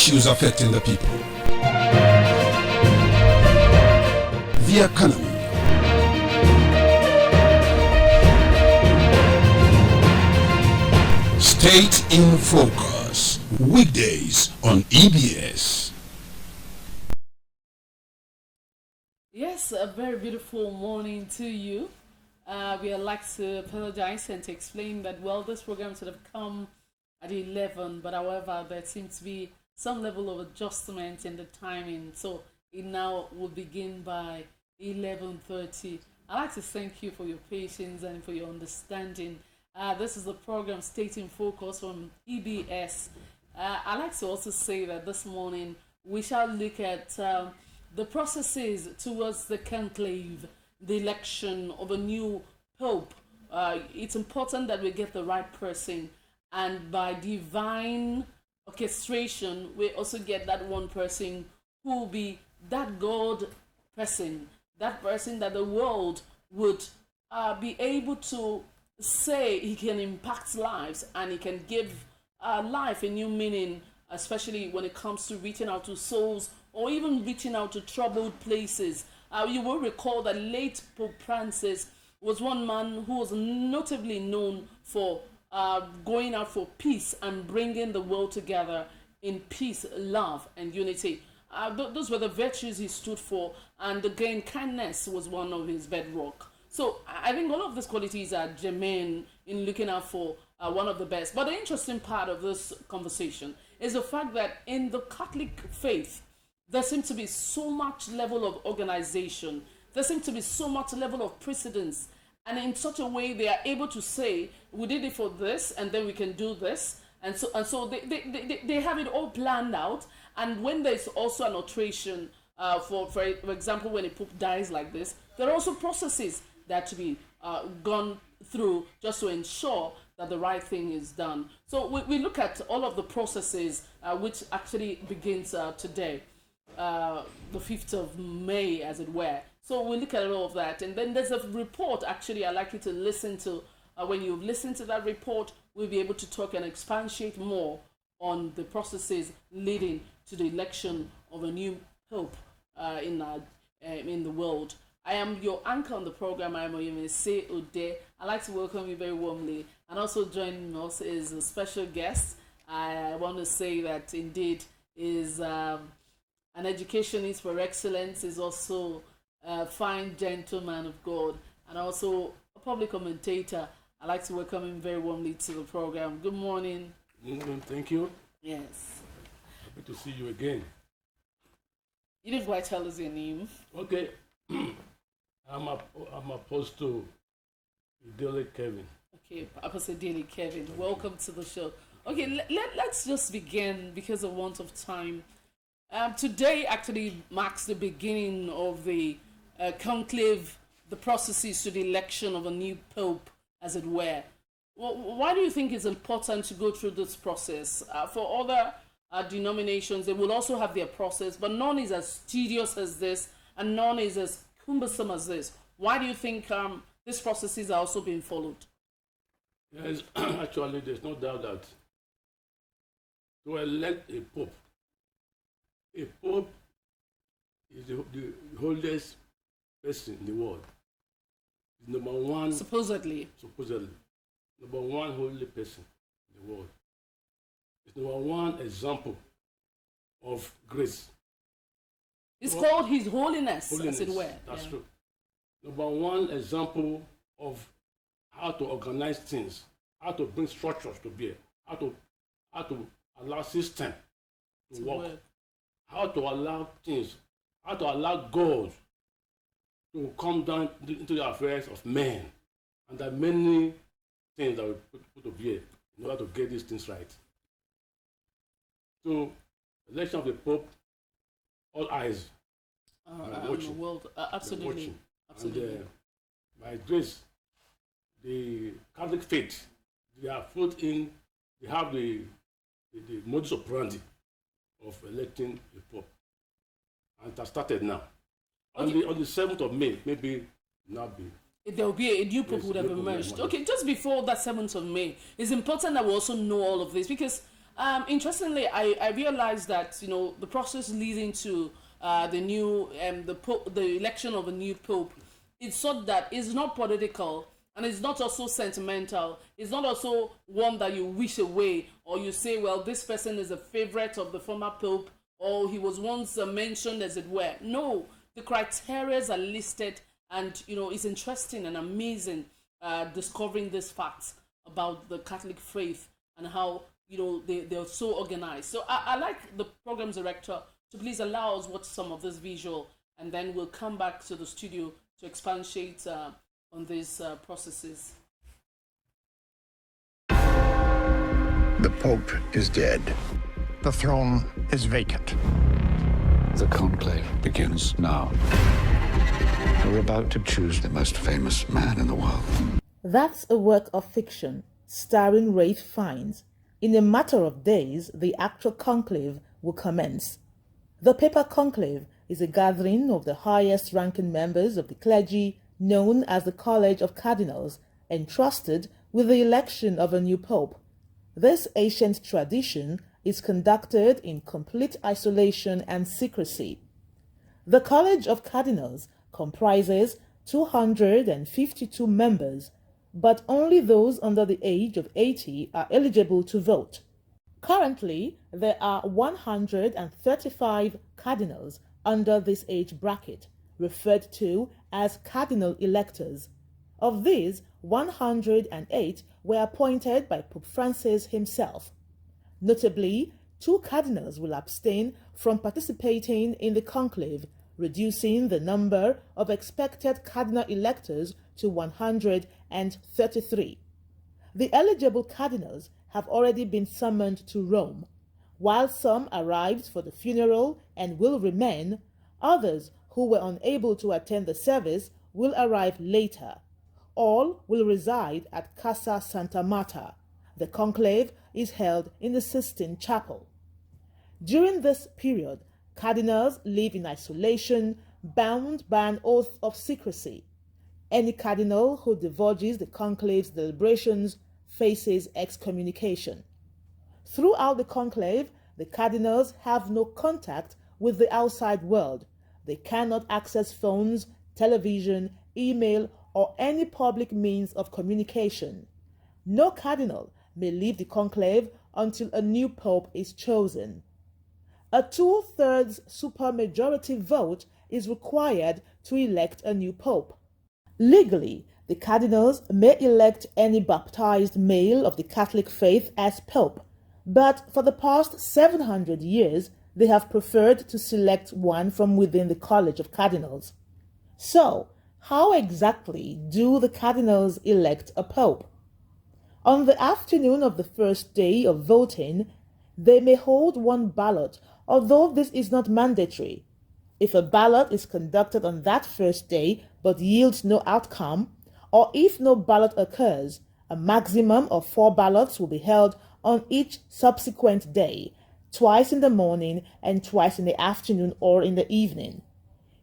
issues affecting the people. The economy. State in Focus. Weekdays on EBS. Yes, a very beautiful morning to you. We would like to apologize and to explain that, well, this program should have come at 11, but however, there seems to be some level of adjustment in the timing, so it now will begin by 11:30. I'd like to thank you for your patience and for your understanding. This is the program State in Focus from EBS. I'd like to also say that this morning we shall look at the processes towards the conclave, the election of a new pope. It's important that we get the right person, and by divine orchestration, we also get that one person who will be that God person, that person that the world would be able to say he can impact lives and he can give life a new meaning, especially when it comes to reaching out to souls or even reaching out to troubled places. You will recall that late Pope Francis was one man who was notably known for going out for peace and bringing the world together in peace, love, and unity. Those were the virtues he stood for, and again, kindness was one of his bedrock. So I think all of these qualities are germane in looking out for one of the best. But the interesting part of this conversation is the fact that in the Catholic faith, there seems to be so much level of organization. There seems to be so much level of precedence. And in such a way, they are able to say, we did it for this, and then we can do this. And so they have it all planned out. And when there's also an alteration, for example, when a pope dies like this, there are also processes that to be gone through just to ensure that the right thing is done. So we look at all of the processes, which actually begins today, the 5th of May, as it were. So we look at all of that. And then there's a report, actually, I'd like you to listen to. When you've listened to that report, we'll be able to talk and expatiate more on the processes leading to the election of a new pope in the world. I am your anchor on the program. I am Oyemese Ode. I'd like to welcome you very warmly. And also joining us is a special guest. I want to say that indeed is an educationist for excellence, is also a fine gentleman of God, and also a public commentator. I'd like to welcome him very warmly to the program. Good morning. Good morning. Thank you. Yes. Happy to see you again. You didn't quite tell us your name. Okay. I'm Apostle Idele Kevin. Okay, Apostle Idele Kevin. Welcome to the show. Okay, let's just begin because of want of time. Today actually marks the beginning of the conclave, the processes to the election of a new pope, as it were. Well, why do you think it's important to go through this process? For other denominations, they will also have their process, but none is as tedious as this, and none is as cumbersome as this. Why do you think these processes are also being followed? Yes, actually, there's no doubt that to elect a pope is the holiest person in the world. It's number one. Supposedly. Number one holy person in the world. It's number one example of grace. It's called His Holiness, as it were. That's true. Number one example of how to organize things, how to bring structures to bear, how to allow system to work, how to allow things, how to allow God to come down into the affairs of men, and there are many things that we put to bear in order to get these things right. So, election of the Pope, all eyes are watching. The world, absolutely. And by grace, the Catholic faith, they have the modus operandi of electing a pope, and it has started now. Okay. On the 7th of May, maybe not be. There will be a new pope would have emerged. Okay, just before that 7th of May, it's important that we also know all of this, because Interestingly, I realized that the process leading to the new the election of a new pope, it's sort that it's not political and it's not also sentimental. It's not also one that you wish away or you say, well, this person is a favorite of the former pope or he was once mentioned, as it were. No, the criteria are listed, and it's interesting and amazing discovering these facts about the Catholic faith and how they're so organized. So I like the programs director to please allow us watch some of this visual, and then we'll come back to the studio to expatiate on these processes. The Pope is dead. The throne is vacant. The conclave begins now. We're about to choose the most famous man in the world. That's a work of fiction, starring Ralph Fiennes. In a matter of days, the actual conclave will commence. The papal conclave is a gathering of the highest-ranking members of the clergy, known as the College of Cardinals, entrusted with the election of a new pope. This ancient tradition is conducted in complete isolation and secrecy. The College of Cardinals comprises 252 members, but only those under the age of 80 are eligible to vote. Currently, there are 135 cardinals under this age bracket, referred to as cardinal electors. Of these, 108 were appointed by Pope Francis himself. Notably, 2 cardinals will abstain from participating in the conclave, reducing the number of expected cardinal electors to 133. The eligible cardinals have already been summoned to Rome. While some arrived for the funeral and will remain, others who were unable to attend the service will arrive later. All will reside at Casa Santa Marta. The conclave is held in the Sistine Chapel. During this period, cardinals live in isolation, bound by an oath of secrecy. Any cardinal who divulges the conclave's deliberations faces excommunication. Throughout the conclave, the cardinals have no contact with the outside world. They cannot access phones, television, email, or any public means of communication. No cardinal may leave the conclave until a new pope is chosen. A 2/3 supermajority vote is required to elect a new pope. Legally, the cardinals may elect any baptized male of the Catholic faith as pope, but for the past 700 years, they have preferred to select one from within the College of Cardinals. So, how exactly do the cardinals elect a pope? On the afternoon of the first day of voting, they may hold one ballot, although this is not mandatory. If a ballot is conducted on that first day but yields no outcome, or if no ballot occurs, a maximum of 4 ballots will be held on each subsequent day, twice in the morning and twice in the afternoon or in the evening.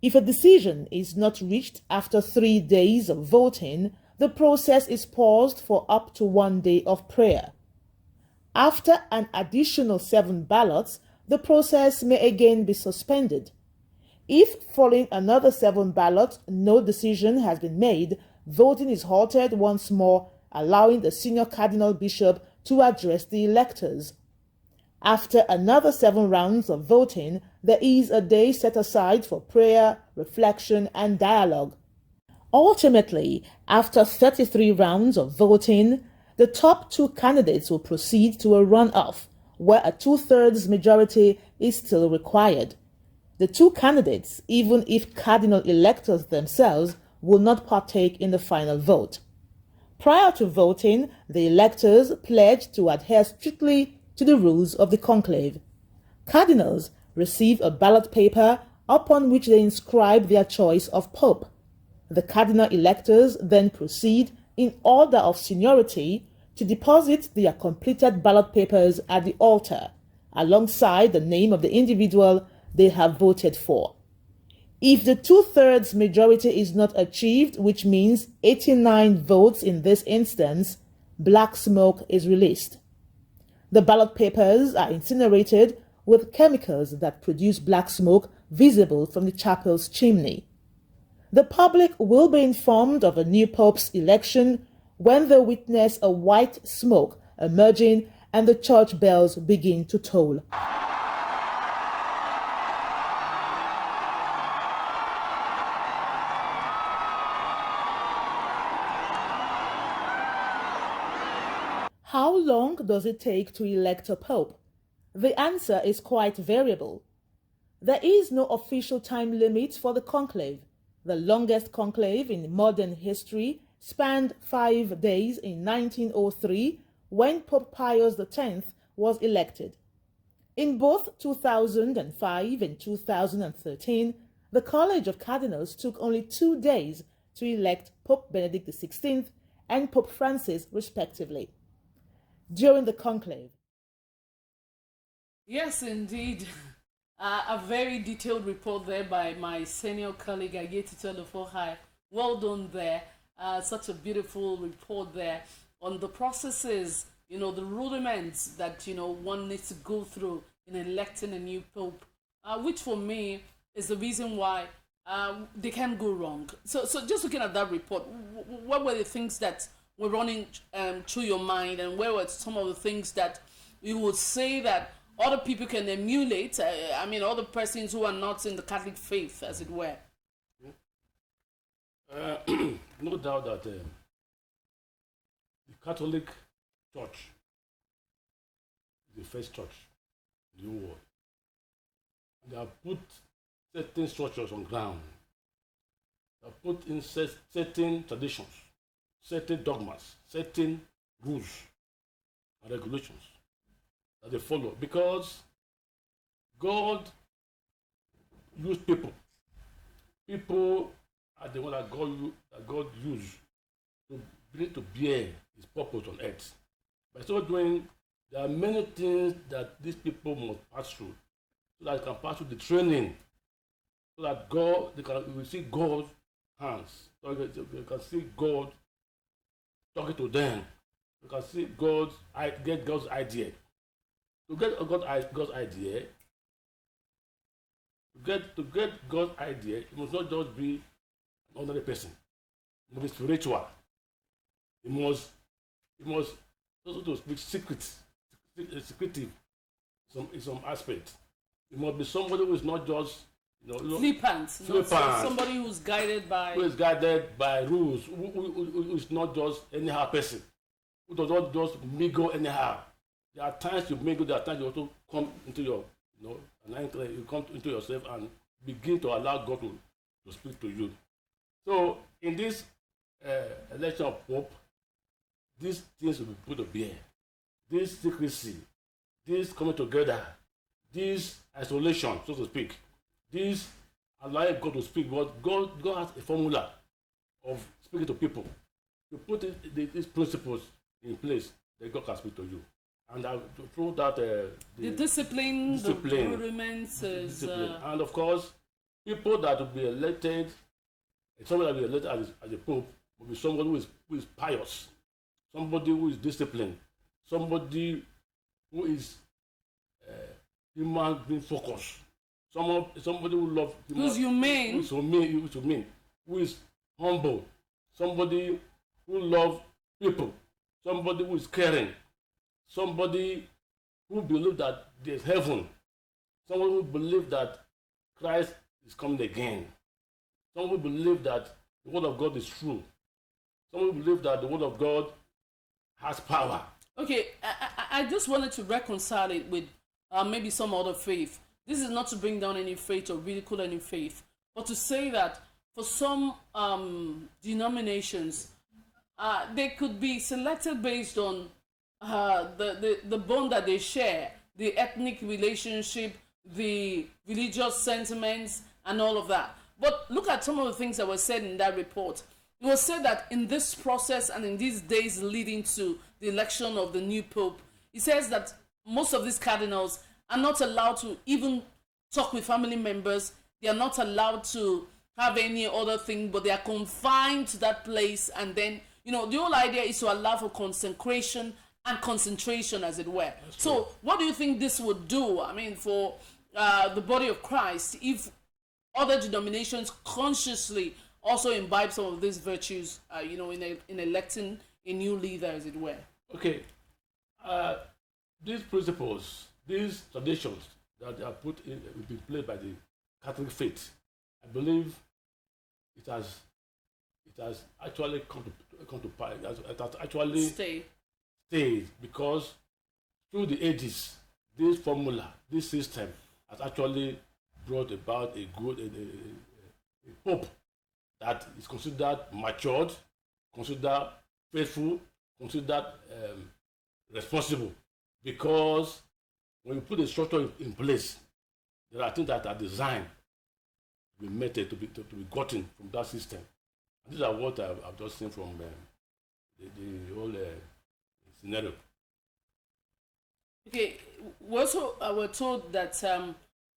If a decision is not reached after 3 days of voting, the process is paused for up to 1 day of prayer. After an additional 7 ballots, the process may again be suspended. If following another 7 ballots, no decision has been made, voting is halted once more, allowing the senior cardinal bishop to address the electors. After another 7 rounds of voting, there is a day set aside for prayer, reflection, and dialogue. Ultimately, after 33 rounds of voting, the top 2 candidates will proceed to a runoff, where a 2/3 majority is still required. The 2 candidates, even if cardinal electors themselves, will not partake in the final vote. Prior to voting, the electors pledge to adhere strictly to the rules of the conclave. Cardinals receive a ballot paper upon which they inscribe their choice of pope. The cardinal electors then proceed, in order of seniority, to deposit their completed ballot papers at the altar, alongside the name of the individual they have voted for. If the 2/3 majority is not achieved, which means 89 votes in this instance, black smoke is released. The ballot papers are incinerated with chemicals that produce black smoke visible from the chapel's chimney. The public will be informed of a new pope's election when they witness a white smoke emerging and the church bells begin to toll. How long does it take to elect a pope? The answer is quite variable. There is no official time limit for the conclave. The longest conclave in modern history spanned 5 days in 1903 when Pope Pius X was elected. In both 2005 and 2013, the College of Cardinals took only 2 days to elect Pope Benedict XVI and Pope Francis respectively. During the conclave. Yes, indeed. A very detailed report there by my senior colleague, Ageti Tolofohai. Well done there. Such a beautiful report there on the processes, the rudiments that, one needs to go through in electing a new pope, which for me is the reason why they can't go wrong. So just looking at that report, what were the things that were running through your mind, and where were some of the things that you would say that other people can emulate? Other persons who are not in the Catholic faith, as it were. No doubt that the Catholic Church is the first church in the whole world. They have put certain structures on ground. They have put in certain traditions, certain dogmas, certain rules and regulations that they follow, because God used people. People are the one that God used to bring to bear His purpose on earth. By so doing, there are many things that these people must pass through, so that they can pass through the training, so that they will see God's hands, so they can see God talking to them. You can see get God's idea. To get God's idea, to get God's idea, it must not just be an ordinary person. It must be spiritual. It must also to speak secretive in some aspect. It must be somebody who is not just flippant. Somebody who is guided by rules, who is not just anyhow person, who does not just mingle anyhow. There are times you mingle, there are times you also come into you come into yourself and begin to allow God to speak to you. So in this election of Pope, these things will be put to bear. This secrecy, this coming together, this isolation, so to speak, this allowing God to speak. But God has a formula of speaking to people. You put these principles in place, then God can speak to you. And through that, the discipline, the rudiments, and of course, people that will be elected, somebody that will be elected as a pope will be somebody who is pious, somebody who is disciplined, somebody who is human being focused, somebody who loves who's humane, who is humble, somebody who loves people, somebody who is caring, somebody who believes that there's heaven, someone who believes that Christ is coming again, someone who believes that the word of God is true, someone who believes that the word of God has power. Okay, I just wanted to reconcile it with maybe some other faith. This is not to bring down any faith or ridicule any faith, but to say that for some denominations, they could be selected based on the bond that they share, the ethnic relationship, the religious sentiments, and all of that. But look at some of the things that were said in that report. It was said that in this process and in these days leading to the election of the new pope, it says that most of these cardinals are not allowed to even talk with family members. They are not allowed to have any other thing, but they are confined to that place. And then, the whole idea is to allow for consecration and concentration, as it were. So what do you think this would do, I mean, for the body of Christ, if other denominations consciously also imbibe some of these virtues, in electing a new leader, as it were? Okay. These principles, these traditions that are put in, will be played by the Catholic faith, I believe it has actually come to pass. It has actually stayed, because through the ages, this formula, this system has actually brought about a pope that is considered matured, considered faithful, considered responsible. Because when you put a structure in place, there are things that are designed to be meted, to be gotten from that system. And these are what I've just seen from the whole scenario. Okay, we also were told that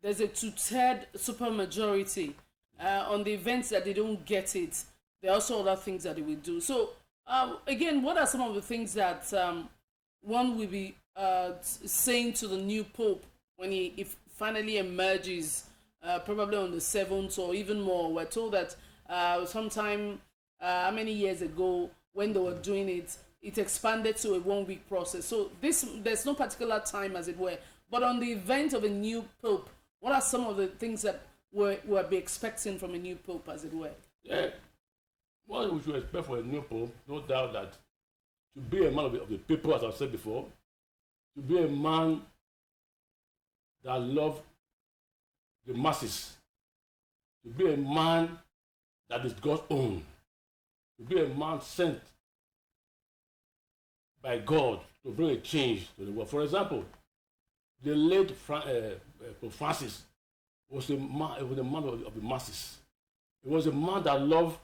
there's a two-third supermajority on the events that they don't get it. There are also other things that they will do. So, again, what are some of the things that one will be saying to the new pope when he finally emerges, probably on the 7th or even more? We're told that sometime, how many years ago, when they were doing it, it expanded to a 1-week process. So there's no particular time, as it were. But on the event of a new pope, what are some of the things that we'll be expecting from a new pope, as it were? Yeah. What we should expect for a new pope, no doubt that to be a man of the people, as I've said before, to be a man that loves the masses, to be a man that is God's own, to be a man sent by God to bring a change to the world. For example, the late Pope Francis was a man of the masses. He was a man that loved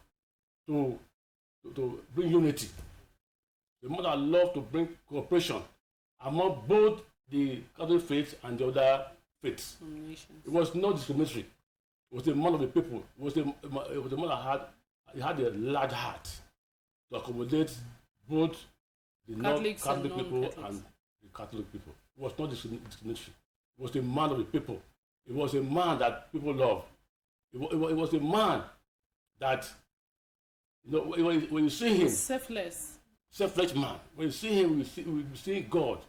to bring unity. The man that loved to bring cooperation among both the Catholic faith and the other faiths. It was not discriminatory. It was a man of the people. It was a man that had a large heart to accommodate both the non-Catholic people and the Catholic people. It was not discriminatory. It was a man of the people. It was a man that people love. It was a man that, when you see him, selfless man. When you see him, we see God.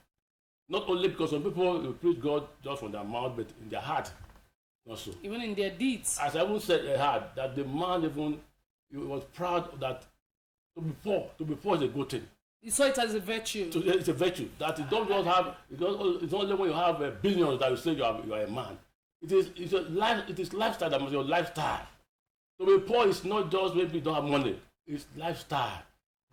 Not only because some people will preach God just from their mouth, but in their heart also. Even in their deeds. As I even said, that the man he was proud that to be poor is a good thing. You saw it as a virtue. So it's a virtue that you don't just have. It's only when you have billions that you say you are a man. It is lifestyle that must be your lifestyle. To be poor is not just maybe you don't have money. It's lifestyle.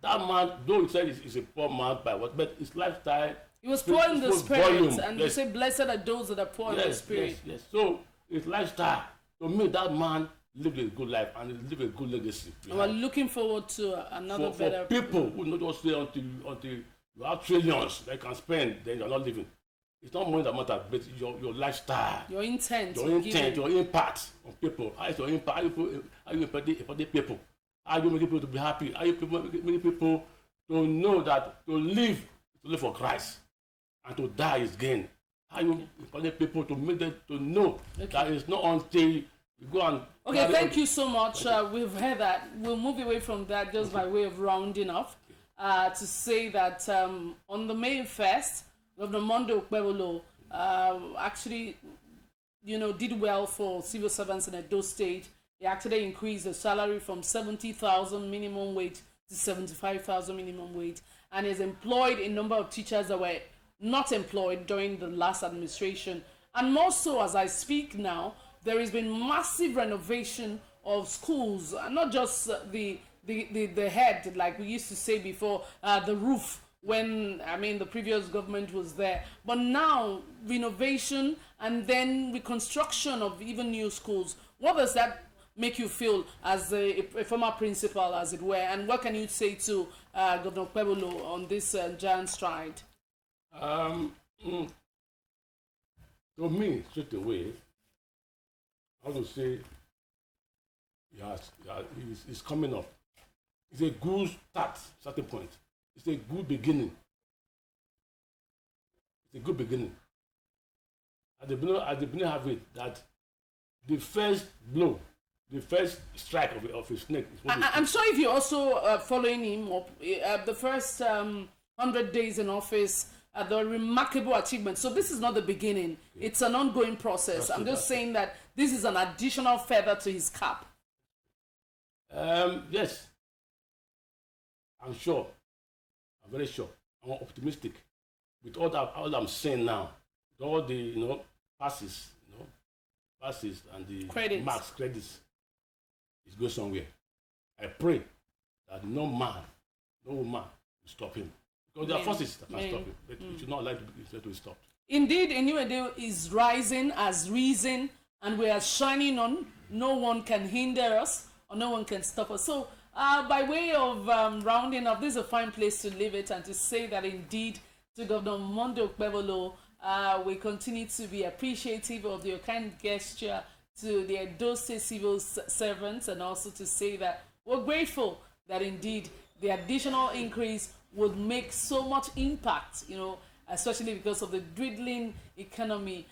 That man, though he said he's a poor man by what, but his lifestyle. He was poor in the spirit, volume. And you say, "Blessed are those that are poor in the spirit." Yes. So it's lifestyle. To me, that man lived a good life and he lived a good legacy. And we're looking forward to another better. For people who not just stay until you have trillions that you can spend, then you're not living. It's not money that matters, but your lifestyle, your intent, your impact on people. How is your impact? How you impact people? How you make people to be happy? How you make people to know that to live for Christ and to die is gain? How you impact people to make them to know that it's not until you go and. Okay, thank you so much. We've heard that. We'll move away from that just by way of rounding off to say that on the May 1st, Governor Monday Okpebholo actually, did well for civil servants in Edo State. He actually increased the salary from 70,000 minimum wage to 75,000 minimum wage, and has employed a number of teachers that were not employed during the last administration. And more so, as I speak now, there has been massive renovation of schools, not just the head, like we used to say before, the roof, when the previous government was there, but now renovation and then reconstruction of even new schools. What does that make you feel as a former principal, as it were, and what can you say to Governor Okpebholo on this giant stride? To me, straight away, I would say it's coming up. It's a good start, certain point. It's a good beginning. It's a good beginning. At the beginning have it that the first blow, the first strike of a snake is what I'm sure if you're also following him up, the first 100 days in office, the remarkable achievement. So this is not the beginning. It's an ongoing process. I'm just saying that this is an additional feather to his cap. Yes. I'm sure. I'm very sure. I'm optimistic. With all I'm saying now, with all the passes, passes and the credits, it goes somewhere. I pray that no man, no woman will stop him. Because there are forces that can stop him, but we should not allow it to be stopped. Indeed, Idele is rising as reason, and we are shining on. No one can hinder us, or no one can stop us. So, by way of rounding up, this is a fine place to leave it and to say that indeed, to Governor Monday Okpebholo, we continue to be appreciative of your kind gesture to the Edo State civil servants, and also to say that we're grateful that indeed the additional increase would make so much impact, especially because of the dwindling economy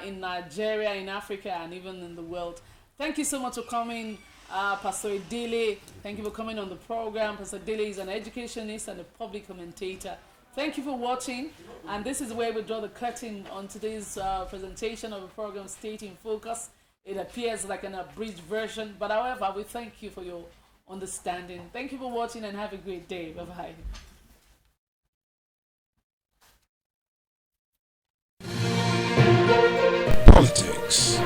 in Nigeria, in Africa, and even in the world. Thank you so much for coming, Pastor Idele. Thank you for coming on the program. Pastor Idele is an educationist and a public commentator. Thank you for watching, and this is where we draw the curtain on today's presentation of the program State in Focus. It appears like an abridged version, but however, we thank you for your understanding. Thank you for watching and have a great day. Bye-bye. Politics,